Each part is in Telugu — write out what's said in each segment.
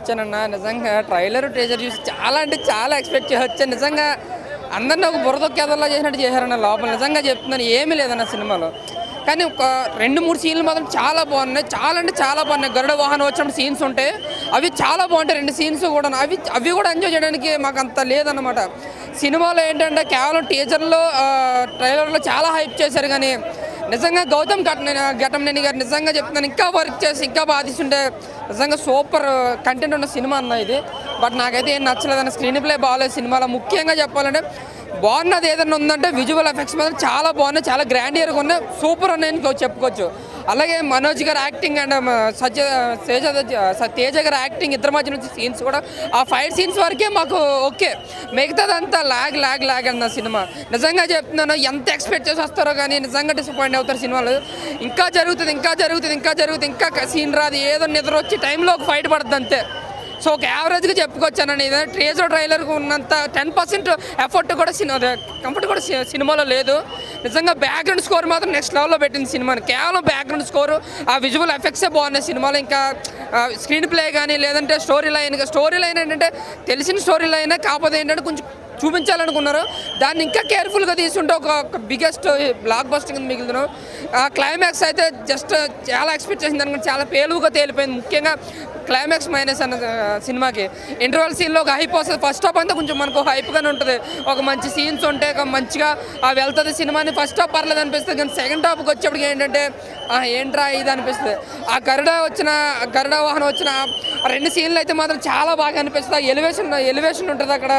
వచ్చానన్న. నిజంగా ట్రైలర్ టీజర్ చూసి చాలా అంటే చాలా ఎక్స్పెక్ట్ చేయొచ్చాను. నిజంగా అందరినీ ఒక బురదొక్కేదల్లా చేసినట్టు చేశారన్న. లోపల నిజంగా చెప్తున్నాను, ఏమీ లేదన్న సినిమాలో. కానీ ఒక 2-3 సీన్లు మాత్రం చాలా బాగున్నాయి. చాలా అంటే చాలా బాగున్నాయి. గరుడ వాహనం వచ్చినప్పుడు సీన్స్ ఉంటాయి, అవి చాలా బాగుంటాయి. 2 సీన్స్ కూడా అవి కూడా ఎంజాయ్ చేయడానికి మాకు అంత లేదన్నమాట. సినిమాలో ఏంటంటే కేవలం టీజర్లో ట్రైలర్లో చాలా హైప్ చేశారు. కానీ నిజంగా గౌతమ్ ఘటంనేని గారు నిజంగా చెప్తున్నాను, ఇంకా వర్క్ చేసి ఇంకా బాగా తీస్తుంటే నిజంగా సూపర్ కంటెంట్ ఉన్న సినిమా అన్న ఇది. బట్ నాకైతే ఏం నచ్చలేదన్న. స్క్రీన్ ప్లే బాగాలేదు సినిమాలో. ముఖ్యంగా చెప్పాలంటే బాగున్నది ఏదైనా ఉందంటే విజువల్ ఎఫెక్ట్స్ మాత్రం చాలా బాగున్నాయి, చాలా గ్రాండియర్గా ఉన్నాయి, సూపర్ ఉన్నాయని చెప్పుకోవచ్చు. అలాగే మనోజ్ గారు యాక్టింగ్ అండ్ తేజ గారు యాక్టింగ్ ఇద్దరి మధ్య నుంచి సీన్స్ కూడా ఆ ఫైట్ సీన్స్ వరకే మాకు ఓకే. మిగతాదంతా లాగ్ అన్న సినిమా. నిజంగా చెప్తున్నాను, ఎంత ఎక్స్పెక్ట్ చేసి వస్తారో కానీ నిజంగా డిసప్పాయింట్ అవుతారు సినిమాలు. ఇంకా సీన్ రాదు, ఏదో నిద్ర వచ్చి టైంలో ఒక ఫైట్ పడుతుంది అంతే. సో ఒక యావరేజ్గా చెప్పుకొచ్చానని. ట్రేజర్ ట్రైలర్కి ఉన్నంత 10% ఎఫర్ట్ కూడా కంఫర్ట్ కూడా సినిమాలో లేదు. నిజంగా బ్యాక్గ్రౌండ్ స్కోర్ మాత్రం నెక్స్ట్ లెవెల్లో పెట్టింది సినిమాని. కేవలం బ్యాక్గ్రౌండ్ స్కోరు, ఆ విజువల్ ఎఫెక్ట్సే బాగున్నాయి సినిమాలో. ఇంకా స్క్రీన్ ప్లే కానీ లేదంటే స్టోరీ లైన్ ఏంటంటే తెలిసిన స్టోరీ లైనే, కాకపోతే ఏంటంటే కొంచెం చూపించాలనుకున్నారు. దాన్ని ఇంకా కేర్ఫుల్గా తీసుకుంటే ఒక బిగ్గెస్ట్ బ్లాక్ బస్టర్ కింద మిగులుతున్నాం. క్లైమాక్స్ అయితే జస్ట్ చాలా ఎక్స్పెక్ట్ చేసిన దానికంటే చాలా పేలువుగా తేలిపోయింది. ముఖ్యంగా క్లైమాక్స్ మైనస్ అన్న సినిమాకి. ఇంటర్వల్ సీన్లో ఒక హైప్ వస్తుంది. ఫస్ట్ హాఫ్ అంతా కొంచెం మనకు హైప్గానే ఉంటుంది, ఒక మంచి సీన్స్ ఉంటాయి, ఒక మంచిగా వెళ్తుంది సినిమాని. ఫస్ట్ హాఫ్ పర్లేదు అనిపిస్తుంది, కానీ సెకండ్ హాఫ్కి వచ్చేప్పటికి ఏంటంటే ఏంట్రా ఇది అనిపిస్తుంది. ఆ గరుడ వాహనం వచ్చిన 2 సీన్లు అయితే మాత్రం చాలా బాగా అనిపిస్తుంది. ఎలివేషన్ ఉంటుంది అక్కడ.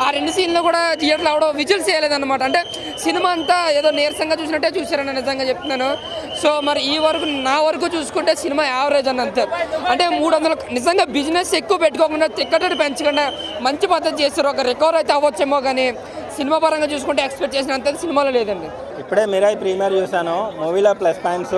ఆ 2 సీన్లు కూడా థియేటర్లో అవడం విజువల్స్ చేయలేదన్నమాట. అంటే సినిమా అంతా ఏదో నీరసంగా చూసినట్టే చూసారని నిజంగా చెప్తున్నాను. సో మరి నా వరకు చూసుకుంటే సినిమా యావరేజ్ అని అంతే. అంటే 300 నిజంగా బిజినెస్ ఎక్కువ పెట్టుకోకుండా టికెట్ పెంచకుండా మంచి పద్ధతి చేస్తారు. ఒక రికవర్ అయితే అవ్వచ్చేమో, కానీ సినిమా పరంగా చూసుకుంటే ఎక్స్పెక్ట్ చేసినంత సినిమాలో లేదండి. ఇప్పుడే మిరాయి ప్రీమియర్ చూశాను. మూవీలో ప్లస్ పాయింట్స్